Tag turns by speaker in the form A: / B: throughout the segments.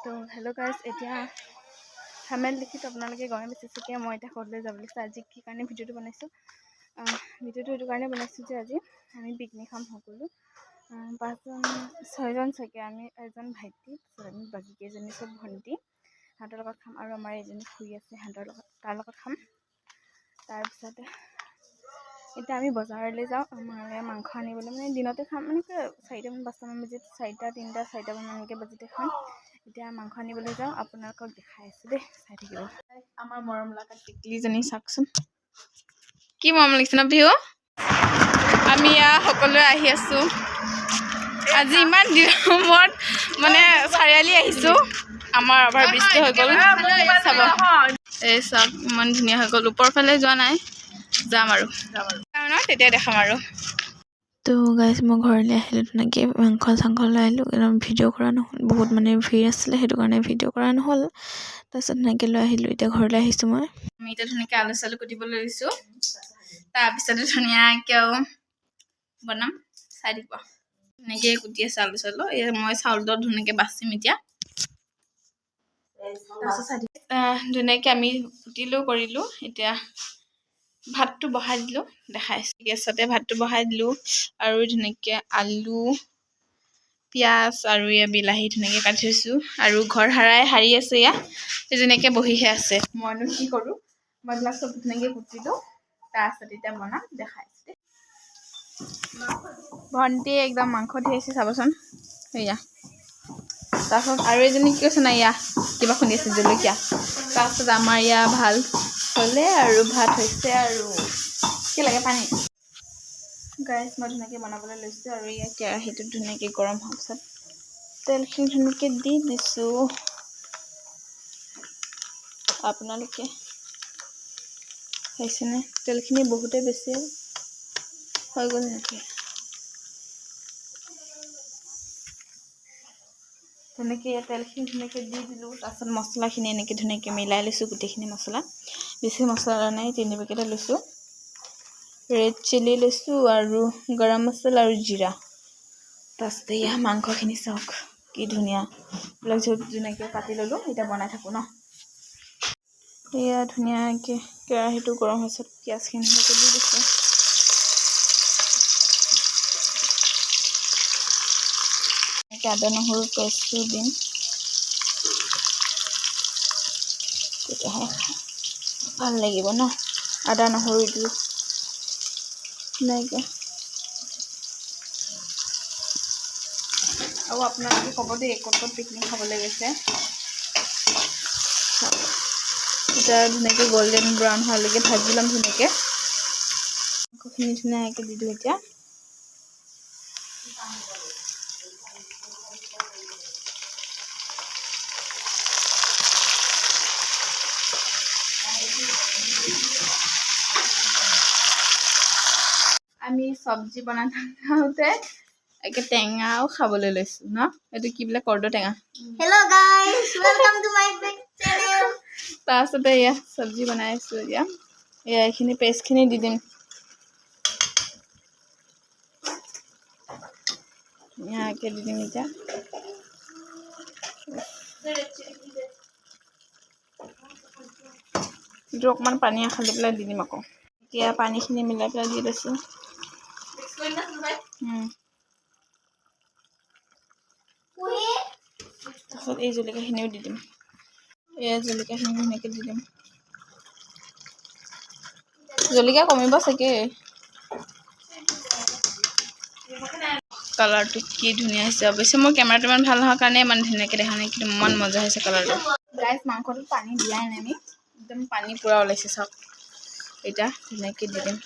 A: তো hello' guys, এতিয়া thumbnail দেখি আপোনালোকে গমে পাইছে কি মই এতিয়া ক'লৈ যাব লাগিছে। আজি কি কাৰণে ভিডিঅ'টো বনাইছোঁ, ভিডিঅ'টো এইটো কাৰণে বনাইছোঁ যে আজি আমি পিকনিক খাম সকলো 5-6জন চাগে। আমি এজন ভাইটি, আমি বাকীকেইজনী চব ভণ্টি, সিহঁতৰ লগত খাম। আৰু আমাৰ এজনী খুৰী আছে, তাৰ লগত খাম। তাৰপিছতে এতিয়া আমি বজাৰলৈ যাওঁ আমাৰ মাংস আনিবলৈ, মানে দিনতে খাম, মানে 4টামান 5টামান বাজিত, 4টামান এনেকৈ বাজিতে খাম। এতিয়া মাংস আনিবলৈ যাওঁ, আপোনালোকক দেখাই আছোঁ দেই, চাই থাকিব। আমাৰ মৰম লগা টিকলিজনী চাওকচোন, কি মৰম লাগিছে ন বিহু। আমি সকলোৱে আহি আছোঁ আজি, ইমান দিনৰ মূৰত মানে চাৰিআলি আহিছোঁ। আমাৰ অভাৰ বৃষ্টি হৈ গ'ল, চাব এই চাওক ইমান ধুনীয়া হৈ গ'ল। ওপৰ ফালে যোৱা নাই, যাম আৰু তেতিয়া দেখাম আৰু। তো গাইজ, মই ঘৰলৈ আহিলোঁ, তেনেকৈ মাংস চাংস লৈ আহিলোঁ। ভিডিঅ' কৰা নহ'ল, বহুত মানে ভিৰ আছিলে, সেইটো কাৰণে ভিডিঅ' কৰা নহ'ল। তাৰপিছত তেনেকৈ লৈ আহিলোঁ। এতিয়া ঘৰলৈ আহিছোঁ মই। আমি এতিয়া ধুনীয়াকৈ আলু চালু কুটিবলৈ লৈছোঁ, তাৰপিছতে ধুনীয়াকৈ বনাম, চাই দিব। ধুনীয়াকৈ কুটি আছে আলু চালু, মই চাউলটো ধুনীয়াকৈ বাচিম এতিয়া। ধুনীয়াকৈ আমি কুটিলোঁ কৰিলোঁ। এতিয়া ভাতটো বহাই দিলোঁ, দেখাইছোঁ। গেছতে ভাতটো বহাই দিলোঁ আৰু ধুনীয়াকৈ আলু, পিঁয়াজ আৰু বিলাহী ধুনীয়াকৈ কাটি থৈছোঁ। আৰু ঘৰ সাৰি আছে, ধুনীয়াকৈ বহিহে আছে। মইনো কি কৰোঁ, মই এইবিলাক চব ধুনীয়াকৈ কুটিলোঁ, তাৰপিছত এতিয়া বনাম, দেখাইছোঁ দেই। ভণ্টিয়ে একদম মাংস ধুইছে, চাবচোন সেয়া। তাৰপাছত আৰু এজনী কি কৈছে নাই, কিবা শুনি আছে, জলকীয়া। তাৰপাছত আমাৰ ভাল হ'লে আৰু ভাত হৈছে আৰু কি লাগে পানী। গাইজ, মই ধুনীয়াকৈ বনাবলৈ লৈছোঁ আৰু কেৰাহীটোত ধুনীয়াকৈ গৰম হোৱাৰ পিছত তেলখিনি ধুনীয়াকৈ দি দিছোঁ। আপোনালোকে খাইছেনে? তেলখিনি বহুতে বেছি হৈ গ'ল নেকি? তেনেকৈ তেলখিনি ধুনীয়াকৈ দি দিলোঁ। তাৰপিছত মছলাখিনি এনেকৈ ধুনীয়াকৈ মিলাই লৈছোঁ, গোটেইখিনি মছলা। বেছি মছলা নাই, 3 পেকেটে লৈছোঁ। ৰেড চিলি লৈছোঁ আৰু গৰম মছলা আৰু জিৰা। তাৰপিছতে মাংসখিনি চাওক কি ধুনীয়া, এইবিলাক ধুনীয়াকৈ কাটি ল'লোঁ। এতিয়া বনাই থাকোঁ ন। ধুনীয়াকৈ কেৰাহীটো গৰম হোৱাৰ পিছত পিঁয়াজখিনি ধুনীয়াকৈ দি দিছোঁ। আদা নহৰু পেষ্টটো দিম, তেতিয়াহে ভাল লাগিব ন। আদা নহৰু দি ধুনীয়াকৈ। আৰু আপোনালোকে ক'ব দেই, ক'ত পিকনিক খাবলৈ গৈছে। এতিয়া ধুনীয়াকৈ গল্ডেন ব্ৰাউন হোৱালৈকে ভাজি ল'ম ধুনীয়াকৈ। মাংসখিনি ধুনীয়াকৈ দি দিওঁ এতিয়া। আমি চব্জি বনাই থাকোঁতে টেঙাও খাবলৈ লৈছোঁ ন। এইটো কি বোলে, কৰ্দৈ টেঙা।
B: Hello guys, welcome to my big channel.
A: তাৰপিছতে চব্জি বনাই আছোঁ এতিয়া। এইখিনি পেষ্টখিনি দি দিম ধুনীয়াকৈ দি দিম এতিয়া। এইটো অকণমান পানী খালি পেলাই দি দিম আকৌ। এতিয়া পানীখিনি মিলাই পেলাই দি লৈছোঁ। তাৰপিছত এই জলকীয়াখিনিও দি দিম। জলকীয়াখিনি ধুনীয়াকৈ দি দিম। জলকীয়া কমিব চাগে। কালাৰটো কি ধুনীয়া হৈছে। অৱশ্যে মোৰ কেমেৰাটো ইমান ভাল নোহোৱাৰ কাৰণে ইমান ধুনীয়াকৈ দেখা নাই, কিন্তু ইমান মজা হৈছে কালাৰটো। গাইজ, মাংসটোত পানী দিয়াই নাই আমি, একদম পানী পূৰা ওলাইছে চাওক। এতিয়া ধুনীয়াকৈ দি দিম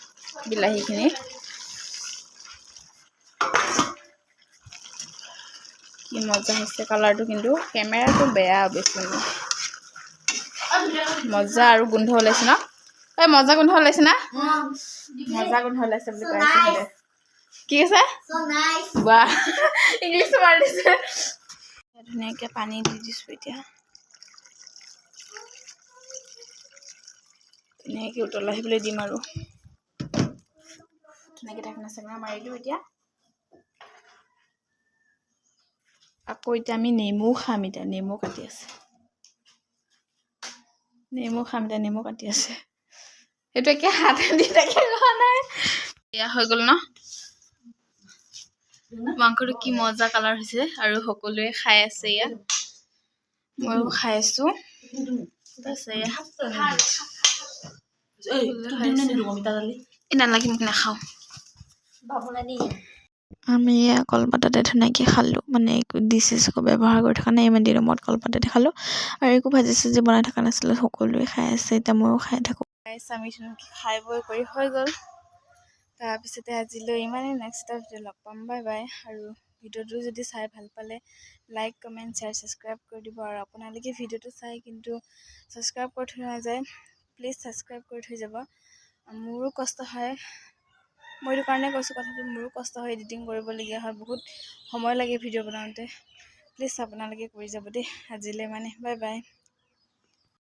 A: বিলাহীখিনি। কি মজা হৈছে কালাৰটো, কিন্তু কেমেৰাটো বেয়া অৱশ্যে। মজা আৰু গোন্ধ ওলাইছে ন। মজা গোন্ধ ওলাইছে না, মজা গোন্ধ ওলাইছে বুলি কৈ আছে। কি কৈছে? বাহ, ইংলিছ মাৰি দিছে। ধুনীয়াকৈ পানী দি দিছোঁ এতিয়া। ধুনীয়াকৈ উতলাই আহিবলৈ দিম আৰু ধুনীয়াকৈ ঢাকনা চাকনা মাৰি দিওঁ এতিয়া। আকৌ এতিয়া আমি নেমু খাম এতিয়া নেমু কাটি আছে সেইটো একে হাতেদি তাকে খোৱা নাই এয়া হৈ গ'ল ন মাংসটো কি মজা কালাৰ হৈছে আৰু সকলোৱে খাই আছে ইয়াত ময়ো খাই আছো নালাগে মোক নাখাওঁ আমি কলপাততে ধুনীয়াকৈ খালোঁ মানে একো ডিছ একো ব্যৱহাৰ কৰি থকা নাই ইমান দিনৰ মূৰত কলপাততে খালোঁ আৰু একো ভাজি চাজি বনাই থকা নাছিলোঁ সকলোৱে খাই আছে এতিয়া ময়ো খাই থাকোঁ আমি খাই বৈ কৰি হৈ গ'ল তাৰপিছতে আজিলৈ ইমানেই নেক্সট ভিডিঅ' লগ পাম বাই বাই আৰু ভিডিঅ'টো যদি চাই ভাল পালে লাইক কমেণ্ট শ্বেয়াৰ ছাবস্ক্ৰাইব কৰি দিব আৰু আপোনালোকে ভিডিঅ'টো চাই কিন্তু ছাবস্ক্ৰাইব কৰি থৈ নাযায় প্লিজ ছাবস্ক্ৰাইব কৰি থৈ যাব মোৰো কষ্ট হয় মই এইটো কাৰণে কৈছোঁ কথাটো মোৰো কষ্ট হয় এডিটিং কৰিবলগীয়া হয় বহুত সময় লাগে ভিডিঅ' বনাওঁতে প্লিজ আপোনালোকে কৰি যাব দেই আজিলৈ মানে বাই বাই